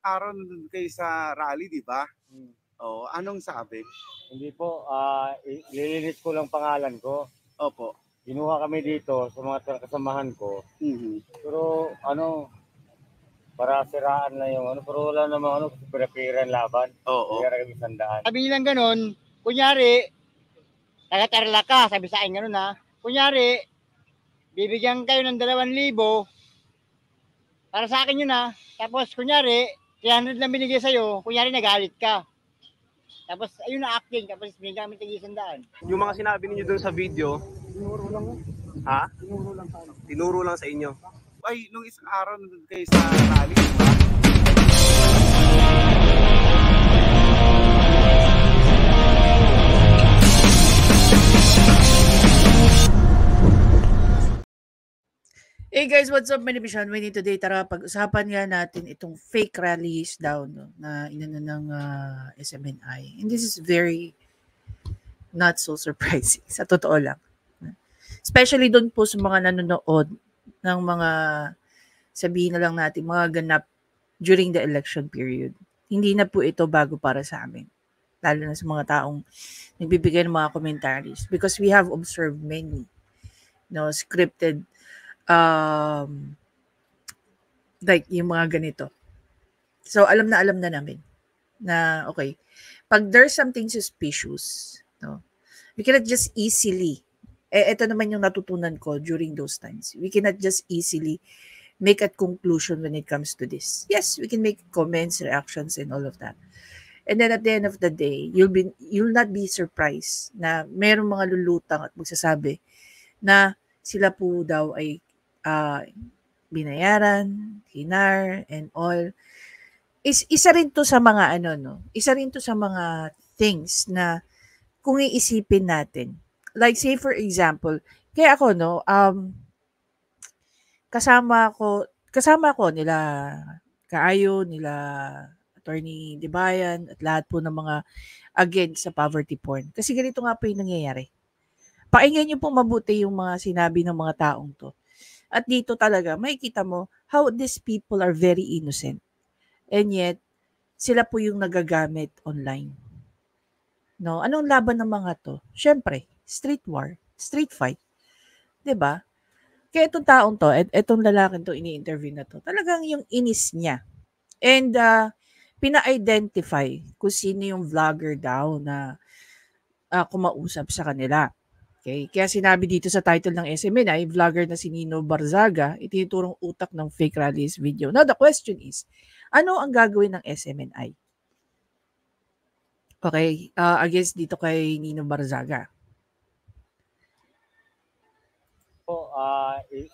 araw nandun kayo sa rally, di ba? Oo, anong sabi? Hindi po, ililinis ko lang pangalan ko. Opo. Kinuha kami dito sa mga kasamahan ko. Pero para siraan lang yung pero wala namang pinapiran laban. Oo. Kaya kami sandaan. Sabi nilang ganun, kunyari, taga-Tarlac ka, sabi sa akin ganun ha. Kunyari, bibigyan kayo ng 2,000, para sa akin yun ha. Tapos kunyari, 300 lang binigay sa'yo, kunyari nagalit ka. Tapos ayun na acting, tapos binigyan kami tig-100. Yung mga sinabi niyo dun sa video, Tinuro lang. ha? Tinuro lang sa akin. Tinuro lang sa inyo. Ay, nung isang araw nandun kayo sa rally, di ba? Hey guys, what's up? My name is Sean Winnie. Today, tara pag-usapan nga natin itong fake rallies daw na inano ng SMNI. And this is very not so surprising. Sa totoo lang. Especially doon po sa mga nanonood ng mga, sabihin na lang natin, mga ganap during the election period. Hindi na po ito bago para sa amin. Lalo na sa mga taong nagbibigay ng mga commentaries. Because we have observed many scripted like yung mga ganito. So, alam na namin na, okay, pag there's something suspicious, we cannot just easily, ito naman yung natutunan ko during those times, we cannot just easily make a conclusion when it comes to this. Yes, we can make comments, reactions, and all of that. And then at the end of the day, you'll not be surprised na merong mga lulutang at magsasabi na sila po daw ay binayaran, hinar, and all. Isa rin to sa mga isa rin to sa mga things na kung iisipin natin. Like say for example, kaya ako kasama ko nila Kaayo, nila Attorney Debayan, at lahat po ng mga against sa poverty porn. Kasi ganito nga po yung nangyayari. Pakinggan niyo po mabuti yung mga sinabi ng mga taong to. At dito talaga, makikita mo how these people are very innocent. And yet, sila po yung nagagamit online. No? Anong laban ng mga to? Siyempre, street war, street fight. 'Di ba? Kaya itong taong to, itong lalaking to, ini-interview na to, talagang yung inis niya. And pina-identify kung sino yung vlogger daw na kumausap sa kanila. Okay? Kaya sinabi dito sa title ng SMNI, vlogger na si Nino Barzaga, itinuturong utak ng fake rallies video. Now, the question is, ano ang gagawin ng SMNI? Okay, against dito kay Nino Barzaga.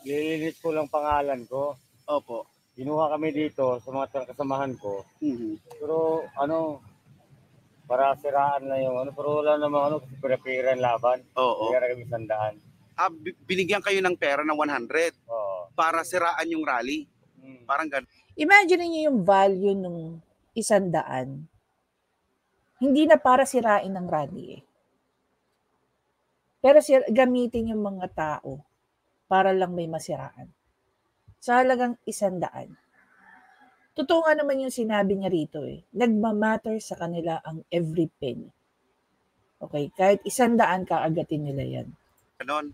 Ililinis ko lang pangalan ko. Opo. Kinuha kami dito sa mga kasamahan ko. Pero para siraan lang yung pero wala namang pinapiran laban. Oo. Kaya kami sandaan. Binigyan kayo ng pera ng 100 para siraan yung rally. Parang ganun. Imagine niyo yung value ng 100. Hindi na para sirain ng rally eh. Pero gamitin yung mga tao para lang may masiraan. Sa halagang 100. Totoo nga naman yung sinabi niya rito eh. Nagmamatter sa kanila ang every penny. Okay, kahit 100 kaagatin nila yan. Ganon.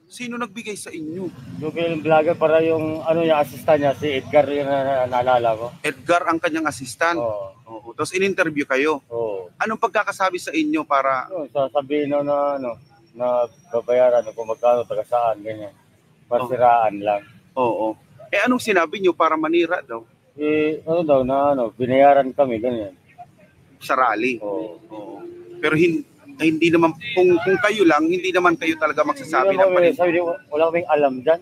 Sino nagbigay sa inyo? Yung vlogger para yung yung assistant niya, si Edgar yung naalala ko. Edgar ang kanyang assistant? Oo. Tapos in-interview kayo? Oo. Anong pagkakasabi sa inyo para? Sasabihin na babayaran kung magkano, taga saan, ganyan. Pasiraan lang. Oo. Anong sinabi niyo para manira daw? Binayaran kami, ganyan. Sa rally? Oo. Pero hindi naman, kung kayo lang, hindi naman kayo talaga magsasabi ng panito. Wala kaming alam dyan.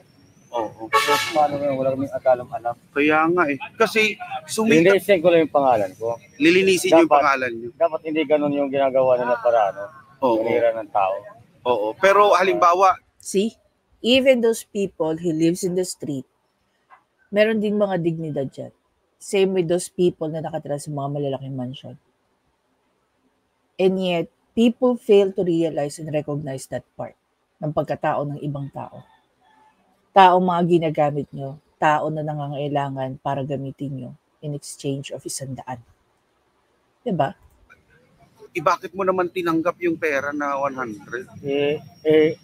Oo. Paano wala kaming alam. Kaya nga eh. Kasi lilinisin ko lang yung pangalan ko. Lilinisin yung pangalan niyo. Dapat hindi ganun yung ginagawa nila para manira ng tao. Oo. Pero halimbawa, see, even those people who lives in the street, meron din mga dignidad dyan. Same with those people na nakatira sa mga malalaking mansion. And yet, people fail to realize and recognize that part ng pagkatao ng ibang tao. Tao mga ginagamit nyo, tao na nangangailangan para gamitin nyo in exchange of 100. Diba? Bakit mo naman tinanggap yung pera na 100?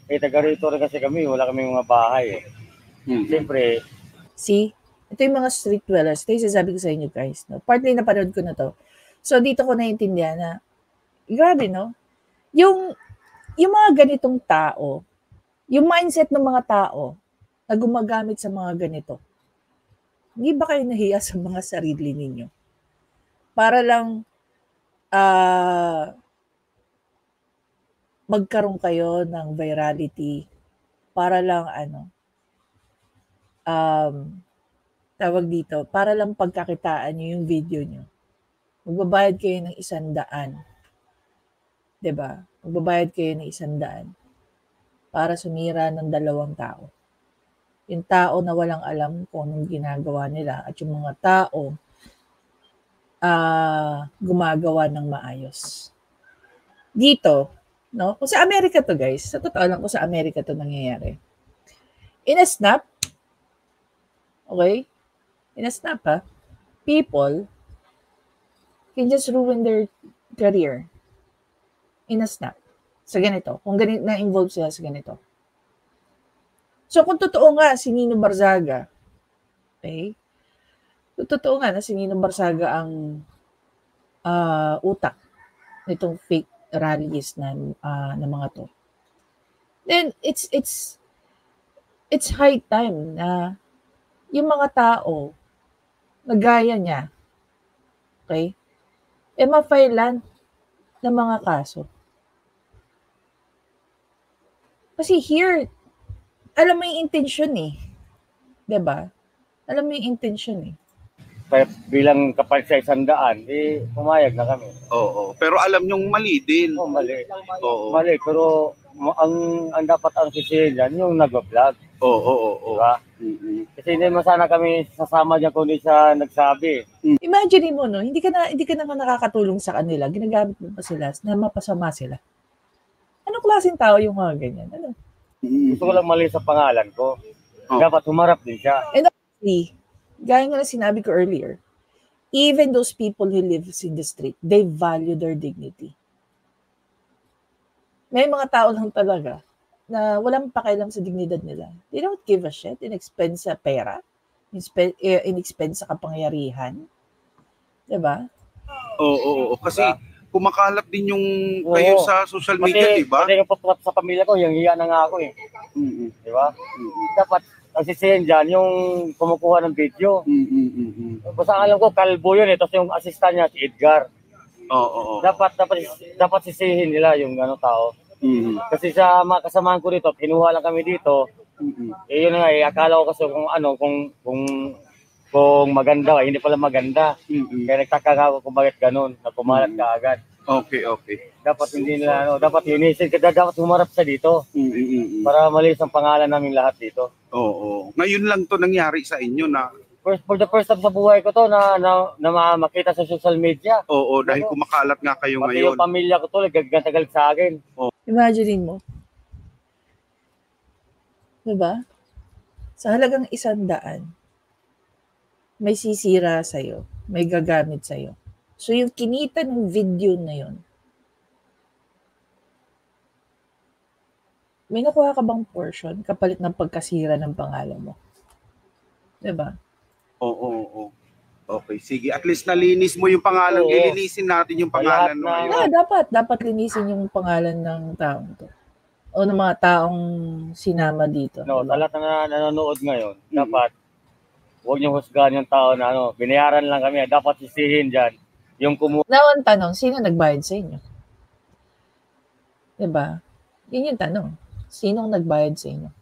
Taga rito rin kasi kami, wala kaming mga bahay eh. Siyempre, See? Ito yung mga street dwellers. Ito yung sasabi ko sa inyo guys. No? Partly napanood ko na to. So, dito ko naiintindihan na, grabe, no? Yung mga ganitong tao, yung mindset ng mga tao na gumagamit sa mga ganito, hindi ba kayo nahiya sa mga sarili ninyo? Para lang magkaroon kayo ng virality, para lang tawag dito, para lang pagkakitaan nyo yung video nyo. Magbabayad kayo ng 100. Diba? Magbabayad kayo ng 100 para sumira ng 2 tao. Yung tao na walang alam kung anong ginagawa nila at yung mga tao gumagawa ng maayos. Dito, no? Kung sa Amerika to guys, sa totoo lang kung sa Amerika to nangyayari. In a snap, okay? In a snap people can just ruin their career. In a snap. Sa ganito. Kung na-involve sila sa ganito. So, kung totoo nga si Nino Barzaga, okay? Kung totoo nga na si Nino Barzaga ang utak nitong fake rallies na mga to, then it's high time na yung mga tao na gaya niya, okay, ma-filean ng mga kaso. Kasi here, alam mo yung intention eh. Diba? Alam mo yung intention eh. kaya bilang kapal sa 100, pumayag na kami. Oo. Pero alam nyong mali din. Mali. Oo. Mali, pero ang dapat ang sisihin dyan, yung nag-vlog. Oo. Diba? Kasi hindi mo sana kami sasama dyan kung hindi siya nagsabi. Imagine mo, no, hindi ka naman nakakatulong sa kanila. Ginagamit mo pa sila na mapasama sila. Anong klaseng tao yung mga ganyan? Ano? Gusto ko lang mali sa pangalan ko. Dapat humarap din siya. And honestly, gaya nga na sinabi ko earlier, even those people who live in the street, they value their dignity. May mga tao lang talaga na walang pakialam sa dignidad nila. They don't give a shit in expense sa pera, in expense sa kapangyarihan. Diba? Oo. Kasi kumakalat din yung kayo sa social media, diba? Pati yung sa pamilya ko, yung hiya na nga ako eh. Diba? Dapat ang sisihin dyan, yung kumukuha ng video. Basta alam ko, kalbo yun eh. Tapos yung assistant niya, si Edgar. Oo. Dapat sisihin nila yung tao. Kasi sa mga kasamahan ko dito, kinuha lang kami dito. Yun nga eh, akala ko kasi kung maganda, hindi pala maganda. Kaya nagtaka ako kung bakit ganun, na kumalat ka agad. Okay. Dapat hindi nila, dapat linisin ka, dapat humarap sa dito. Para malis ang pangalan namin lahat dito. Oo. Ngayon lang to nangyari sa inyo na for the first time sa buhay ko to na makita sa social media. Oo, dahil kumakalat nga kayo Pati ngayon. yung pamilya ko to, nagagalit sa akin. Imagine mo. Diba? Sa halagang 100, may sisira sa'yo, may gagamit sa'yo. So yung kinita ng video na yun, may nakuha ka bang portion kapalit ng pagkasira ng pangalan mo? Diba? Oo. Okay, sige. At least nalinis mo yung pangalan. Oo. Ilinisin natin yung pangalan mo. Dapat linisin yung pangalan ng taong to. O ng mga taong sinama dito. No, sa lahat na nanonood ngayon, dapat huwag niyo husgahan yung tao na binayaran lang kami. Dapat sisihin dyan yung kumuha. Now, ang tanong, sino nagbayad sa inyo? Diba? Yun yung tanong. Sinong nagbayad sa inyo?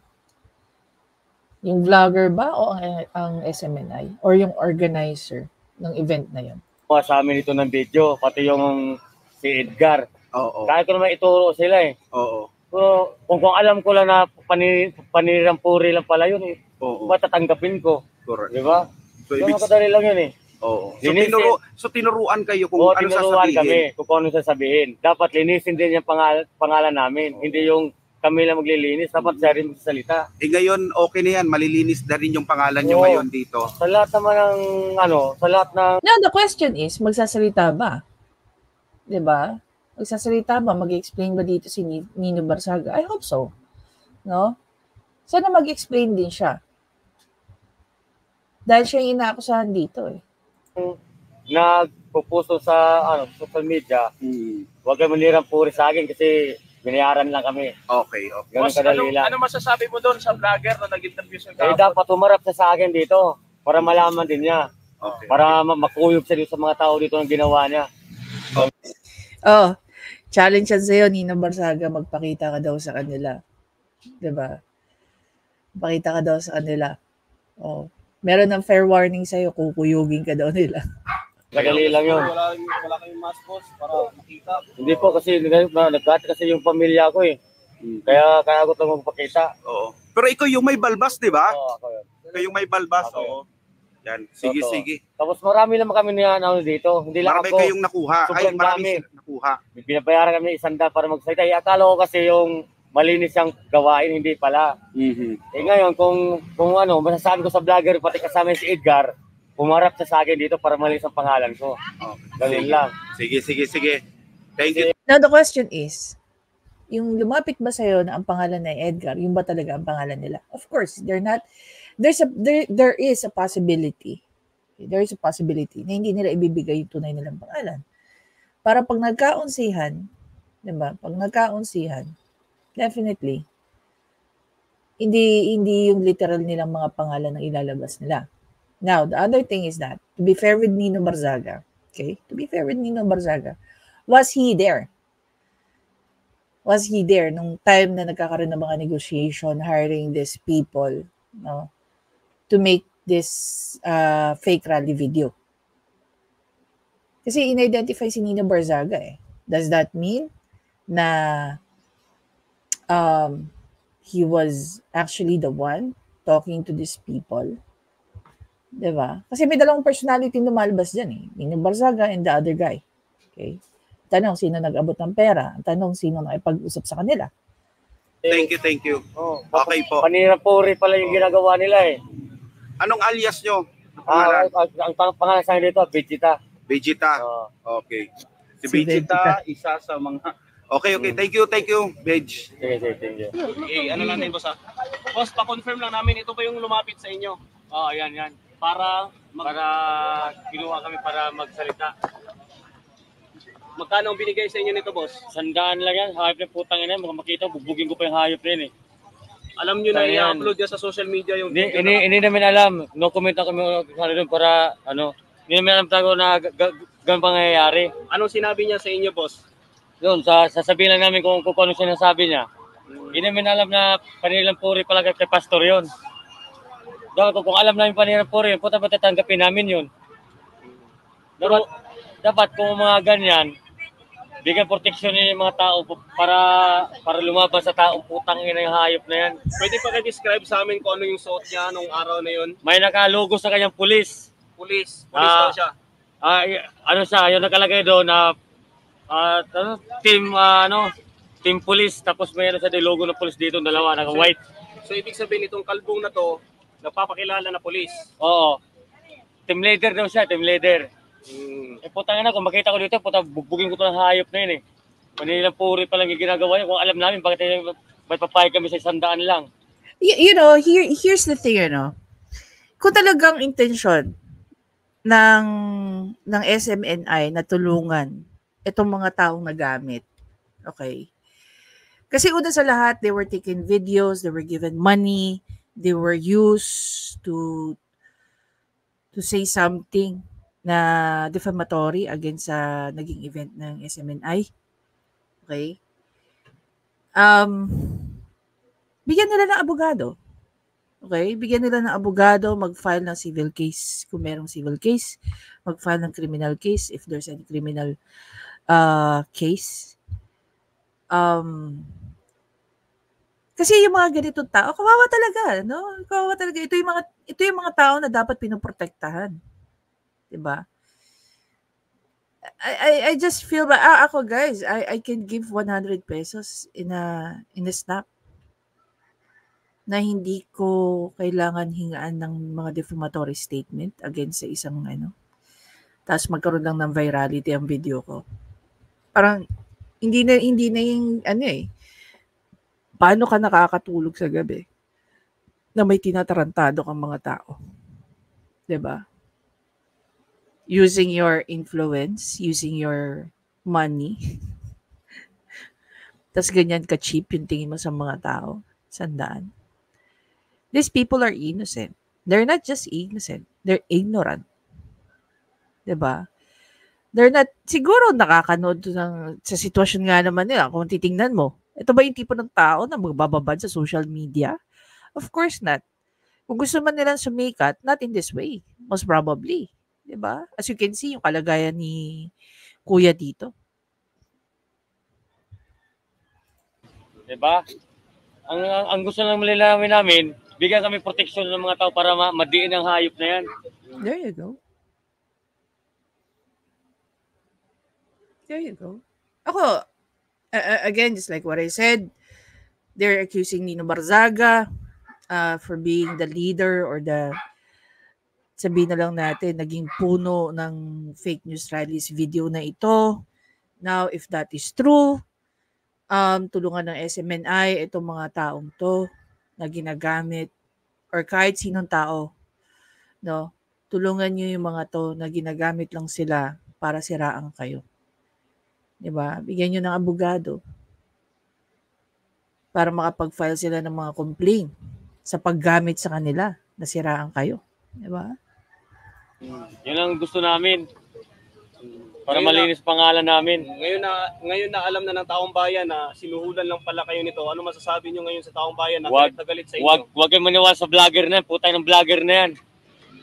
Yung vlogger ba o ang SMNI? Or yung organizer ng event na yun? Sa amin ito ng video, pati yung si Edgar. Oo. Kahit ko naman ituro sila eh. Oo. So, kung alam ko lang na panirampuri lang pala yun eh, Oo. matatanggapin ko. Correct. Di ba? So, Ganun kadali lang yun eh. Oo. Linisin. So tinuruan kayo kung Oo, ano tinuruan sasabihin. kami kung ano sasabihin. Dapat linisin din yung pangalan namin. Hindi yung kami lang maglilinis, dapat siya rin magsasalita. Ngayon, okay na yan. Malilinis na rin yung pangalan nyo Oo. ngayon dito. Sa lahat naman ng, sa lahat ng Now, the question is, magsasalita ba? 'Di ba? Magsasalita ba? Mag-explain ba dito si Nino Barsaga? I hope so. No? Sana mag-explain din siya. Dahil siya yung inaakusahan dito eh. nagpupuso sa social media, huwag kayo manirang puri sa akin kasi binayaran lang kami. Okay. Ganun kadali lang. Ano masasabi mo doon sa vlogger na nag-interview sa Dapat humarap siya sa akin dito para malaman din niya. Okay. Para makuyog siya dito sa mga tao dito ng ginawa niya. Oh, challenge yan sa'yo, Nino Barsaga, magpakita ka daw sa kanila. 'Di ba? Pakita ka daw sa kanila. Oh, meron ng fair warning sa'yo, kukuyugin ka daw nila. Kadali lang yun. Wala kayong mask boss para makita. Hindi po kasi nagkat kasi yung pamilya ko eh. Kaya ako ito magpakita. Oo. Pero ikaw yung may balbas, di ba? Oo, ako yun. Ikaw yung may balbas. Ako Oo. Yan. Sige, Totoo. sige. Tapos marami naman kami dito. Hindi lang Marami ako. kayong nakuha. Ay, Sobrang marami dami. silang nakuha. Binabayaran kami isanda para magsalita. Akala ko kasi yung malinis siyang gawain, hindi pala. Ngayon, kung masasabi ko sa vlogger, pati kasama si Edgar, pumarap siya sa akin dito para malinis ang pangalan ko. Ganun lang. Sige. Thank you. Now, the question is, yung lumapit ba sa'yo na ang pangalan na Edgar, yung ba talaga ang pangalan nila? Of course, there is a possibility. There is a possibility na hindi nila ibibigay yung tunay nilang pangalan. Para pag nagkaunsihan, diba? Pag nagkaunsihan, definitely, hindi yung literal nilang mga pangalan ang ilalabas nila. Now, the other thing is that, to be fair with Nino Barsaga, okay? To be fair with Nino Barsaga, was he there? Was he there nung time na nagkakaroon ng mga negotiation, hiring these people, no, to make this fake rally video? Kasi in-identify si Nino Barsaga eh. Does that mean na he was actually the one talking to these people? Diba? Kasi may dalawang personality lumalabas dyan eh. Nino Barsaga and the other guy. Okay? Tanong, sino nag-abot ng pera? Tanong, sino nakipag-usap sa kanila? Thank you. Okay po. Panirapuri pala yung ginagawa nila eh. Anong alias nyo? Pangalan? Ang pangalan sa akin dito, Vegeta. Vegeta. Okay. Si Si Vegeta, isa sa mga... Okay. Thank you, Veg. Sige, thank you. Ano lang din boss ha? Boss, pa-confirm lang namin ito ba yung lumapit sa inyo? Yan. Para Kinuha kami para magsalita. magkano ang binigay sa inyo nito boss? Sandaan lang yan. Hayop na putang ina. Baka makita, bubugin ko pa yung hayop rin eh. Alam nyo na Saan yan? i-upload niya sa social media yung video na Hindi namin alam. No comment ako doon para hindi namin alam tago na ganun pangyayari. anong sinabi niya sa inyo boss? Doon, sasabihin lang namin kung paano sinasabi niya. Hindi namin alam na panilang puri pala kay pastor yun. Dapat kung alam namin panilang puri yun, puta ba tatanggapin namin yun? Dapat kung mga ganyan, bigyan proteksyon yung mga tao para lumaban sa taong putang ina yung hayop na yan. Pwede pa ka-describe sa amin kung ano yung suot niya nung araw na yun? May nakalogo sa kanyang pulis. Pulis daw siya. Yung nakalagay doon na team police, tapos may sa logo ng police dito, dalawa, naka-white. So ibig sabihin itong kalbong na to, nagpapakilala na pulis. Oo. Team leader daw siya, team leader. Putang ina, kung makita ko dito, bubugin ko to ng hayop na yun eh. Manilang puri pa lang yung ginagawa niya. Kung alam namin, bakit papayag kami sa 100 lang. Here's the thing, kung talagang intention ng SMNI na tulungan itong mga taong nagamit, okay? Kasi una sa lahat, they were taking videos, they were given money, they were used to say something na defamatory against sa naging event ng SMNI. Okay? Bigyan nila ng abogado. Okay? Bigyan nila ng abogado, mag-file ng civil case kung merong civil case, mag-file ng criminal case if there's any criminal case. Kasi yung mga ganitong tao, kawawa talaga, no? Kawawa talaga. Ito yung mga tao na dapat pinoprotektahan. Diba? I just feel ako guys, I can give 100 pesos in a snap. na hindi ko kailangan hingaan ng mga defamatory statement against sa isang tapos magkaroon lang ng virality ang video ko. Parang hindi na yung paano ka nakakatulog sa gabi na may tinatarantado kang mga tao. 'Di ba? Using your influence, using your money. Tas ganyan ka-cheap yung tingin mo sa mga tao. Sandaan. These people are innocent. They're not just innocent. They're ignorant. 'Di ba? They're not, siguro nakakanood sa sitwasyon nga naman nila kung titingnan mo. Ito ba yung tipo ng tao na magbababad sa social media? Of course not. Kung gusto man nilang sumikat, not in this way. Most probably. 'Di ba? As you can see, yung kalagayan ni Kuya dito. Diba? Ang gusto lang malalaman namin, bigyan kami proteksyon ng mga tao para madiin ang hayop na yan. There you go. There you go. Ako, again, just like what I said, they're accusing Nino Barzaga for being the leader or sabihin na lang natin, naging puno ng fake news rallies video na ito. Now, if that is true, tulungan ng SMNI itong mga taong to na ginagamit or kahit sinong tao, no? Tulungan niyo yung mga to na ginagamit lang sila para siraan kayo. 'Di ba? Bigyan niyo ng abogado para makapag-file sila ng mga complaint sa paggamit sa kanila na siraan kayo. 'Di ba? Yun ang gusto namin. Para malinis pangalan namin. Ngayon na alam na ng taong bayan na sinuhulan lang pala kayo nito. Ano masasabi nyo ngayon sa taong bayan na galit na galit sa inyo? Wag kayo maniwala sa vlogger na yan. Putay ng vlogger na yan.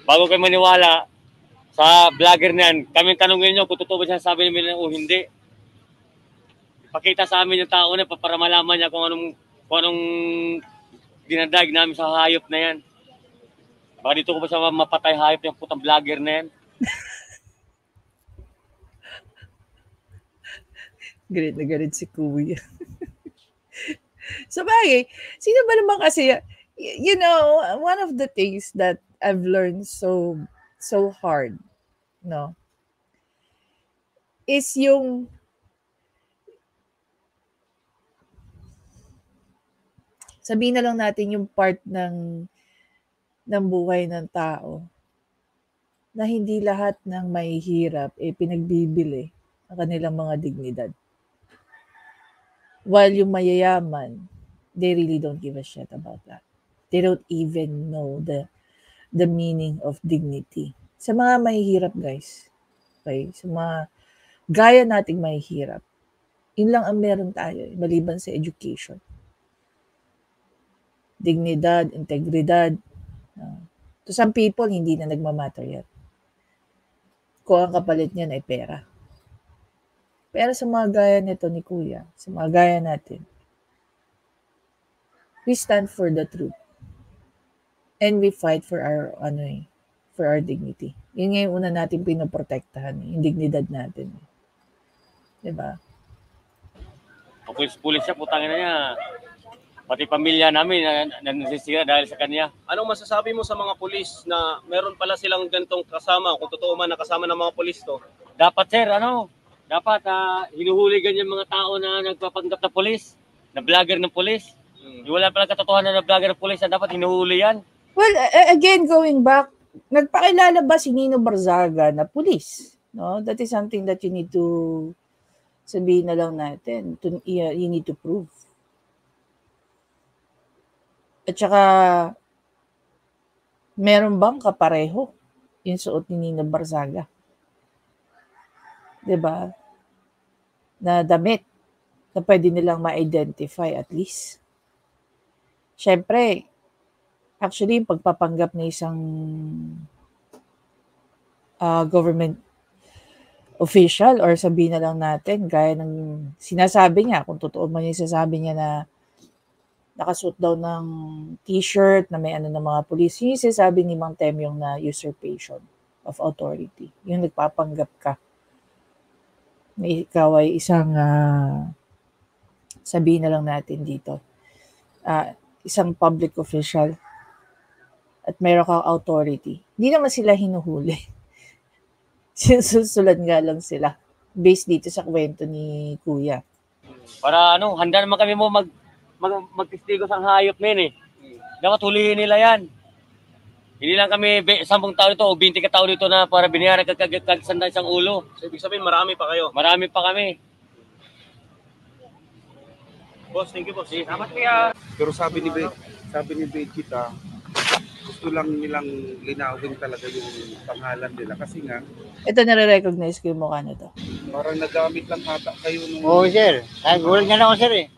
Bago kayo maniwala sa vlogger na yan, kami tanongin nyo kung totoo ba siya sabi namin o hindi. Pakita sa amin yung tao na para malaman niya kung anong dinadag namin sa hayop na yan. Baka dito ko ba siya mapatay hayop yung putang vlogger na yan. Galit na galit si Kuya. Sabagay, sino ba naman kasi, you know, one of the things that I've learned so hard, no, is yung sabihin na lang natin yung part ng buhay ng tao na hindi lahat ng mahihirap pinagbibili ang kanilang mga dignidad. While yung mayayaman, they really don't give a shit about that. They don't even know the meaning of dignity. Sa mga mahihirap, guys, okay, sa mga gaya nating mahihirap, yun lang ang meron tayo, maliban sa education. Dignidad, integridad. To some people, hindi na nagmamatter yan. Kung ang kapalit niyan ay pera. Pero sa mga gaya nito ni Kuya, sa mga gaya natin, we stand for the truth. And we fight for our dignity. Yun nga yung una natin pinoprotektahan, yung dignidad natin. Diba? Pulis siya, putangin na niya. Pati pamilya namin nasisira dahil sa kanya. Anong masasabi mo sa mga pulis na meron pala silang ganitong kasama, kung totoo man na kasama ng mga pulis to? Dapat sir, dapat hinuhuligan yung mga tao na nagpapanggap na pulis, na vlogger ng pulis. Wala pala katotohanan na vlogger ng pulis na dapat hinuhuli yan. Well, again, going back, nagpakilala ba si Nino Barzaga na pulis? No? That is something that you need to sabihin na lang natin. You need to prove. At saka, meron bang kapareho yung suot ni Nino Barzaga? 'Di ba? Na damit na pwede nilang ma-identify at least. Siyempre, actually, yung pagpapanggap na isang government official or sabihin na lang natin, gaya ng sinasabi niya, kung totoo man yung sasabi niya na nakasuot daw ng t-shirt na may ng mga pulis, yung sinasabi ni Mang Temyong na usurpation of authority. Yung nagpapanggap ka na ikaw ay isang sabihin na lang natin dito, isang public official at mayroon kang authority, hindi naman sila hinuhuli. Sinusulat nga lang sila based dito sa kwento ni Kuya. Para handa naman kami mo magtistigo sa hayop men eh. Dapat hulihin nila yan. Hindi lang kami 10 tao dito o 20 tao dito na para binayaran kag isang ulo. So, ibig sabihin, marami pa kayo. Marami pa kami. Boss, thank you, boss. Salamat kaya. Pero sabi ni Vegeta, gusto lang nilang linawin talaga yung pangalan nila kasi nga Ito, nare-recognize ko yung mukha nito. parang nagamit lang hata kayo nung Oo, sir. Gulat nga lang ako, sir eh.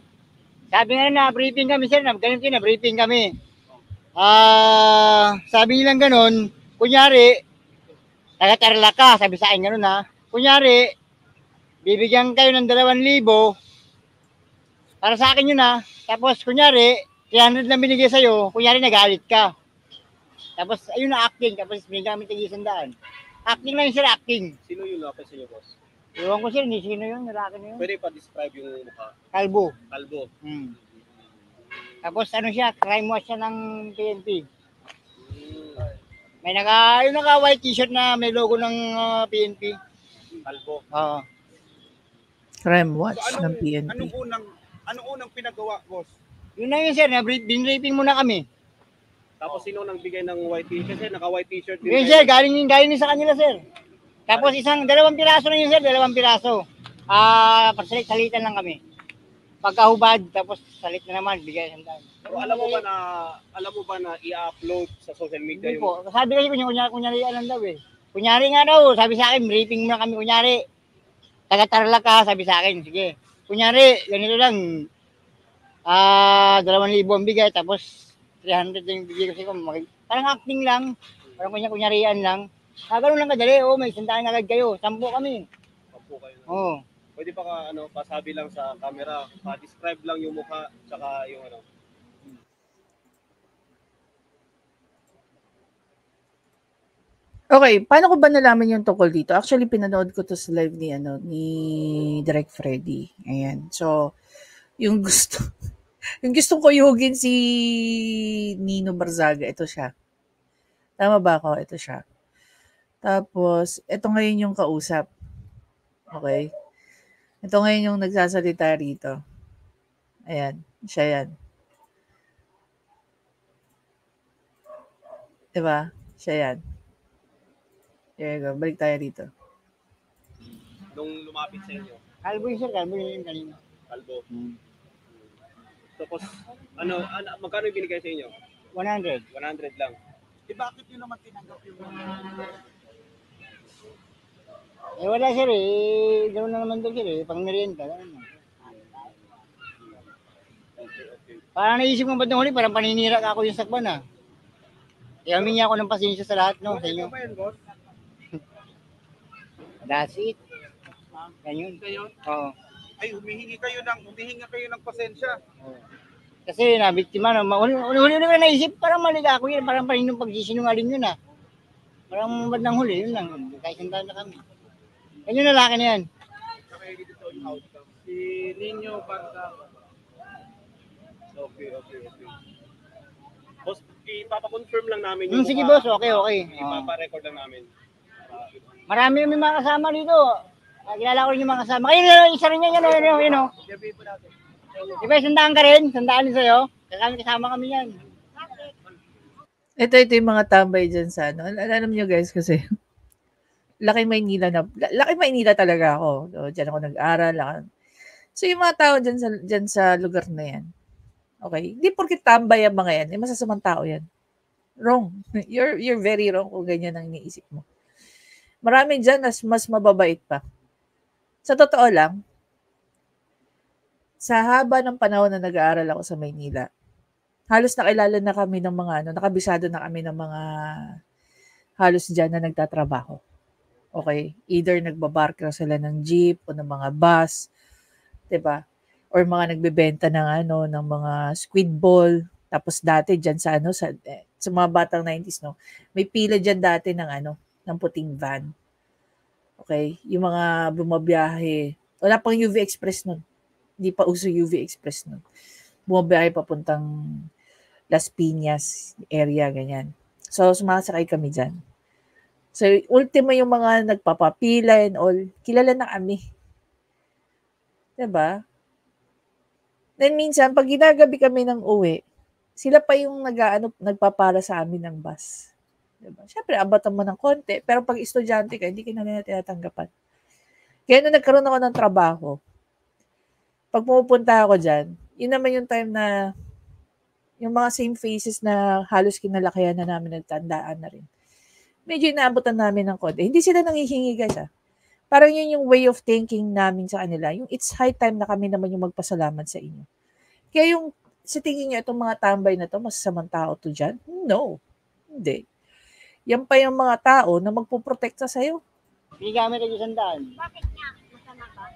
Sabi nga na, briefing kami, sir. Ganun na, briefing kami. Sabi nilang ganun, kunyari, taga-Tarlac ka, sabi sa akin ganun ha. Kunyari, bibigyan kayo ng 2,000, para sa akin yun ha. Tapos, kunyari, 300 lang binigay sa'yo, kunyari nagalit ka. Tapos, ayun na acting, tapos binigyan kami tig-100. Acting lang yun, sir, acting. Sino yung lapis sa inyo, boss? Iwan ko, sir, ni sino yun, nalaki na yun. Pwede pa-describe yung mukha. Kalbo. Kalbo. Tapos ano siya, crime watch siya ng PNP. May yung naka-white t-shirt na may logo ng PNP. Kalbo. Oo. Crime watch So, ng PNP. anong unang pinagawa, boss? Yun na yun, sir, binraping muna kami. Tapos sino nang bigay ng white t-shirt? Kasi naka-white t-shirt din. Yun, sir, galing din sa kanila, sir. Tapos 2 piraso na yun, sir, 2 piraso. Salitan lang kami. Pagkahubad, tapos salit na naman, bigay ng daan. So, alam mo ba na i-upload sa social media Hindi yung po. Sabi kasi kunyari lang daw eh. Kunyari nga daw, sabi sa akin, briefing muna kami, kunyari. Taga-Tarlac ka, sabi sa akin, sige. Kunyari, ganito lang, 2,000 ang bigay, tapos 300 yung bigay kasi ko. Parang acting lang, parang kunyarian lang. Ganun lang kadali, may 100 agad kayo, 10 kami. Pampu kayo? Oo. Pwede pa pasabi lang sa camera, pa-describe lang yung mukha, tsaka yung Okay, paano ko ba nalaman yung tungkol dito? Actually, pinanood ko to sa live ni Direk Freddy. Ayan. So, yung gustong kuyugin si Nino Barzaga, ito siya. Tama ba ako? Ito siya. Tapos, ito ngayon yung kausap. Okay? Ito ngayon yung nagsasalita rito. Ayan. Siya yan. Diba? Siya yan. There you go. Balik tayo dito. nung lumapit sa inyo. Kalbo yun, sir, kalbo yun kanina. Kalbo. Tapos, magkano yung binigay sa inyo? 100. 100 lang. Bakit yun naman tinanggap yung Wala, sir eh. Ganoon na naman doon, sir eh. Pang merienda. Parang naisip mo ba nung huli, parang paninira ka ako yung sakban ah. Kaya humingi ako ng pasensya sa lahat, no, sa inyo. That's it. Ganyan. Oo. Ay, humihingi kayo ng pasensya. Kasi nabiktima na, huli na naisip, parang mali ako yun, parang paninong pagsisinungaling yun ah. Parang bandang huli, yun lang, kahit sandaan na kami. Yan yung lalaki na yan. Si Nino Barzaga. Okay. Boss, ipapakonfirm lang namin yung Sige mukha. boss, okay. Ipapa-record lang namin. Marami yung mga kasama dito. Kilala ko rin yung mga kasama. Kayo isa rin yan, yun o. Diba, sandaan ka rin? Sandaan din sa'yo? Kasama kami yan. Ito yung mga tambay dyan sa ano. Alam nyo guys kasi, Laki Maynila talaga ako. So, dyan ako nag-aral. So yung mga tao dyan sa lugar na yan. Okay? Hindi porkit tambay ang mga yan. Masasamang tao yan. Wrong. You're very wrong kung ganyan ang iniisip mo. Marami dyan mas mababait pa. Sa totoo lang, sa haba ng panahon na nag-aaral ako sa Maynila, halos nakilala na kami ng mga nakabisado na kami ng mga halos dyan na nagtatrabaho. Okay? Either nagbabarka sila ng jeep o ng mga bus, 'di ba? Or mga nagbebenta ng ng mga squid ball. Tapos dati diyan sa sa mga batang 90s may pila diyan dati ng puting van. Okay? Yung mga bumabiyahe, wala pang UV Express nun. Hindi pa uso UV Express nun. Bumabiyahe papuntang Las Piñas area, ganyan. So, sumasakay kami dyan. So, ultimo yung mga nagpapapila and all, kilala na kami. Diba? Then minsan, pag ginagabi kami ng uwi, sila pa yung nagpapara sa amin ng bus. Diba? Siyempre, abatan mo ng konti. Pero pag estudyante ka, hindi ka na nila tinatanggapan. Kaya nung nagkaroon ako ng trabaho, pag pumupunta ako dyan, yun naman yung time na yung mga same faces na halos kinalakihan na namin, nagtandaan na rin. Medyo inaabutan namin ng konti. Hindi sila nangihingi guys Parang yun yung way of thinking namin sa kanila. Yung it's high time na kami naman yung magpasalamat sa inyo. Kaya yung sa tingin niyo itong mga tambay na to, masasamang tao to dyan? No. Hindi. Yan pa yung mga tao na magpuprotekta sa'yo. Binigamit ang 100. Bakit nga? Masama ba?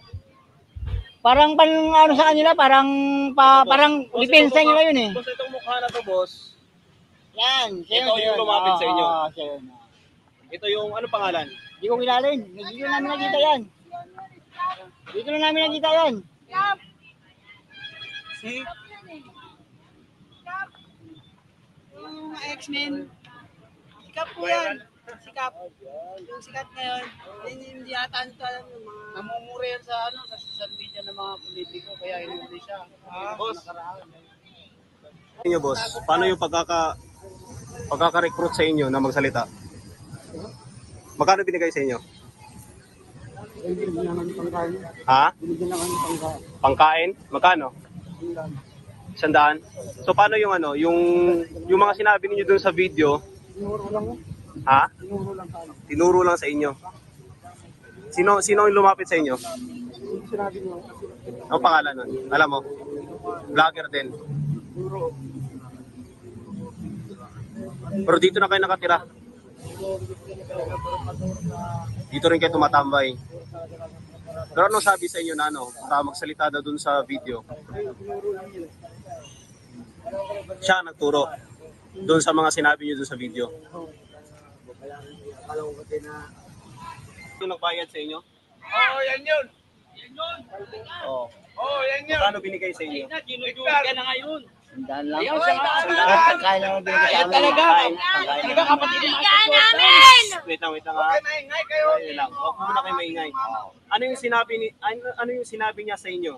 Parang ano sa kanila, parang depensa nila yun eh. Boss, itong mukha na to, boss. Yan. Ito yung lumapit sa inyo. Siya yun. Ito yung, ano pangalan? Hindi ko kilala yun. Dito lang namin nakita yan. Dito lang namin nakita yan. Si? Yung mga X-Men. Sikap po yan. Sikap. Yung sikat ngayon. Hindi yata ito alam yung mga... Namumura yan sa social media ng mga politiko, kaya hindi siya. Boss. Inyo, boss, paano yung pagkaka-recruit sa inyo na magsalita? Magkano binigay sa inyo? Ha? Pangkain? Magkano? 100? So paano yung yung mga sinabi niyo dun sa video? Ha? Tinuro lang sa inyo. Sino yung lumapit sa inyo? Ang pangalan nun? Alam mo? Vlogger din. Pero dito na kayo nakatira. Dito rin kayo tumatambay. Pero ano sabi sa inyo na magsalita daw dun sa video? Siya nagturo dun sa mga sinabi niyo dun sa video. Yung nagbayad sa inyo? Oo, yan yun. Oo. Oo, yan yun. Magkano binigay sa inyo? Ginudugan ka na ngayon. Sandaan lang. Ayaw siya nga. Pagkain lang ang binigay sa amin. Talaga. Pagkain Talaga lang. kapatid mo namin. Wait lang ha. Maingay kayo. Wait lang. Huwag muna kayo maingay. Ano yung sinabi niya sa inyo?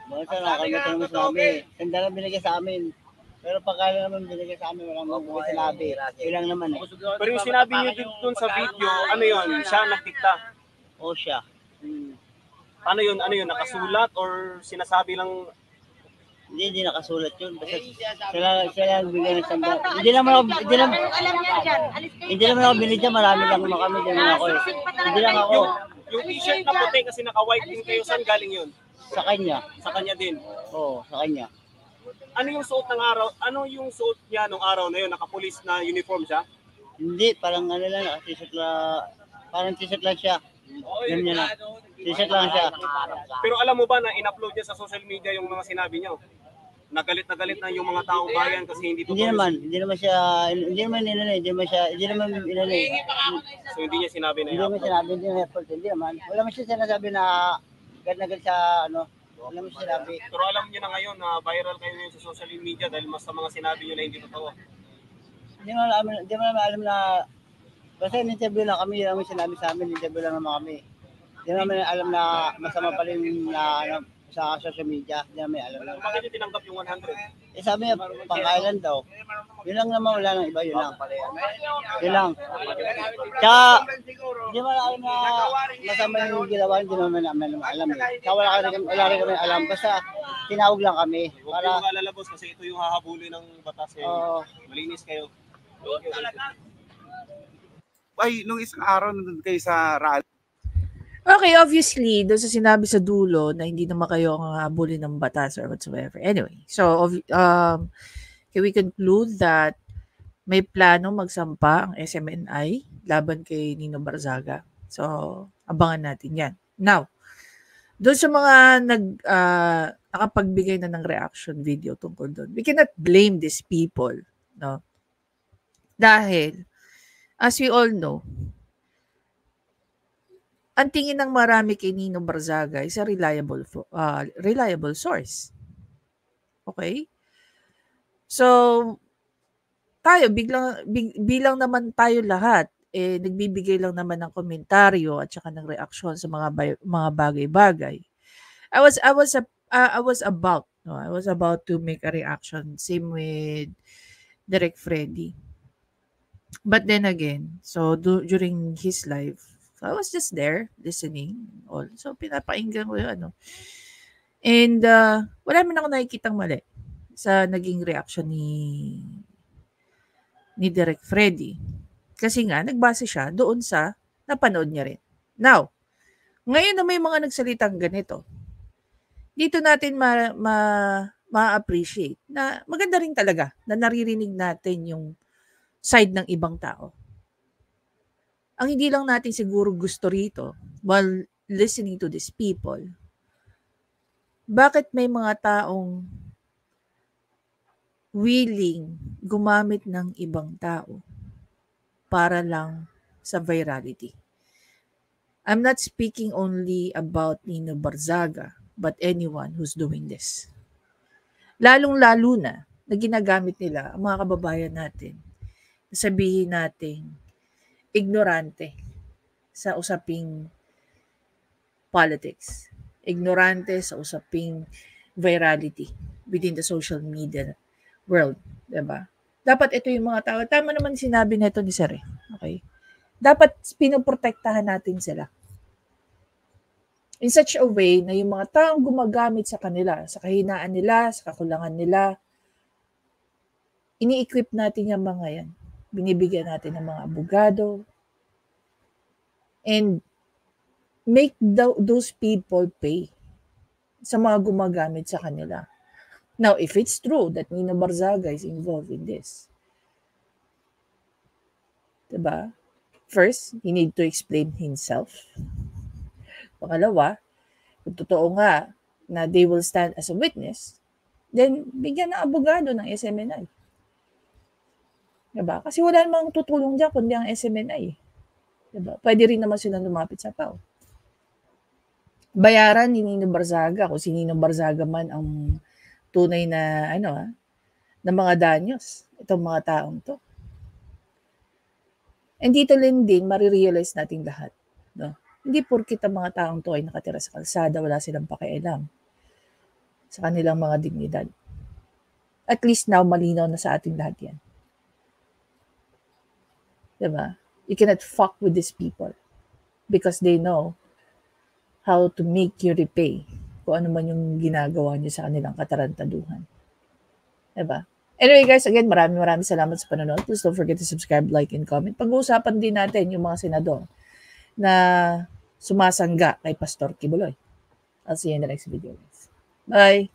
Bakit na nakalimutan naman sinabi. Sandaan lang binigay sa amin. Pero pagkain naman binigay sa amin, walang mga sinabi. Yun lang naman eh. Pero yung sinabi niyo dun sa video, ano yun? Siya nagdikta. O siya. Ano yun? Nakasulat or sinasabi lang? Hindi nakasulat yun. Basta sila bigyan ng sandal. Hindi naman ako binigyan. Marami lang naman kami. Hindi lang ako eh. Hindi lang ako. Yung t-shirt na puti kasi naka-white din kayo, saan galing yun? Sa kanya. Sa kanya din. Oo, sa kanya. Ano yung suot ng araw? Ano yung suot niya nung araw na yun? Naka-police na uniform siya? Hindi, parang ano lang, t-shirt lang. Parang t-shirt lang siya. Ganyan lang. T-shirt lang siya. Pero alam mo ba na in-upload niya sa social media yung mga sinabi niyo? Nagalit na yung mga taong bayan kasi hindi Hindi naman siya, hindi naman inanay. So hindi niya sinabi na Hindi yan. naman sinabi, hindi naman effort, hindi naman. Wala man siya sinasabi na agad sa wala man siya sinabi. Pero alam niyo na ngayon na viral kayo ngayon sa social media dahil mas sa mga sinabi niyo na hindi totoo. Hindi mo naman alam na, basta in-interview lang kami, yun naman sinabi sa amin, in-interview lang naman kami. Hindi naman alam na masama pa rin na sa social media, hindi naman alam lang. Bakit niyo tinanggap yung 100? Eh sabi niya, pang-island daw. Yun lang naman, wala nang iba, yun lang. Yun lang. Tsaka, hindi mo alam na masama yung ginawa, hindi naman namin alam eh. Tsaka wala rin kami alam, basta tinawag lang kami. Huwag kayo mag-alala boss kasi ito yung hahabulin ng batas ngayon. Malinis kayo. Ay, nung isang araw nandun kayo sa rally. Okay, obviously, doon sa sinabi sa dulo na hindi naman kayo ang habulin ng batas or whatsoever. Anyway, so can we conclude that may plano magsampa ang SMNI laban kay Nino Barzaga? So, abangan natin yan. Now, doon sa mga nakapagbigay na ng reaction video tungkol doon, we cannot blame these people, no? Dahil, as we all know, ang tingin ng marami kay Nino Barzaga is a reliable source. Okay? So, tayo, bilang naman tayo lahat, nagbibigay lang naman ng komentaryo at saka ng reaksyon sa mga bagay-bagay. I was about to make a reaction. Same with Direk Freddy. But then again, so during his life, I was just there listening. So pinapakinggan ko yung ano. And wala man ako nakikitang mali sa naging reaction ni Direk Freddy. Kasi nga, nagbase siya doon sa napanood niya rin. Now, ngayon na may mga nagsalitang ganito, dito natin ma-appreciate na maganda rin talaga na naririnig natin yung side ng ibang tao. Ang hindi lang natin siguro gusto rito while listening to these people, bakit may mga taong willing gumamit ng ibang tao para lang sa virality? I'm not speaking only about Nino Barzaga, but anyone who's doing this. Lalong-lalo na ginagamit nila ang mga kababayan natin. Sabihin natin, ignorante sa usaping politics. Ignorante sa usaping virality within the social media world. Diba? Dapat ito yung mga tao. Tama naman sinabi nito ni Sir. Okay? Dapat pinoprotektahan natin sila. In such a way na yung mga taong gumagamit sa kanila, sa kahinaan nila, sa kakulangan nila, ini-equip natin yung mga yan. Binibigyan natin ng mga abogado, and make those people pay sa mga gumagamit sa kanila. Now, if it's true that Nino Barzaga is involved in this, diba? First, he need to explain himself. Pangalawa, kung totoo nga na they will stand as a witness, then bigyan ng abogado ng SMNI. Diba? Kasi wala namang tutulong dyan kundi ang SMNI. Diba? Pwede rin naman silang lumapit sa PAO. Bayaran ni Nino Barzaga kung si Nino Barzaga man ang tunay na na mga danyos itong mga taong to. And dito din marirealize natin lahat, no? Hindi porkit ang mga taong to ay nakatira sa kalsada, wala silang pakialam sa kanilang mga dignidad. At least now malinaw na sa ating lahat yan. Diba? You cannot fuck with these people because they know how to make you repay kung ano man yung ginagawa niyo sa kanilang katarantaduhan. Diba? Anyway guys, again, maraming salamat sa panonood. Please don't forget to subscribe, like, and comment. Pag-uusapan din natin yung mga senador na sumasangga kay Pastor Kibuloy. I'll see you in the next video guys. Bye!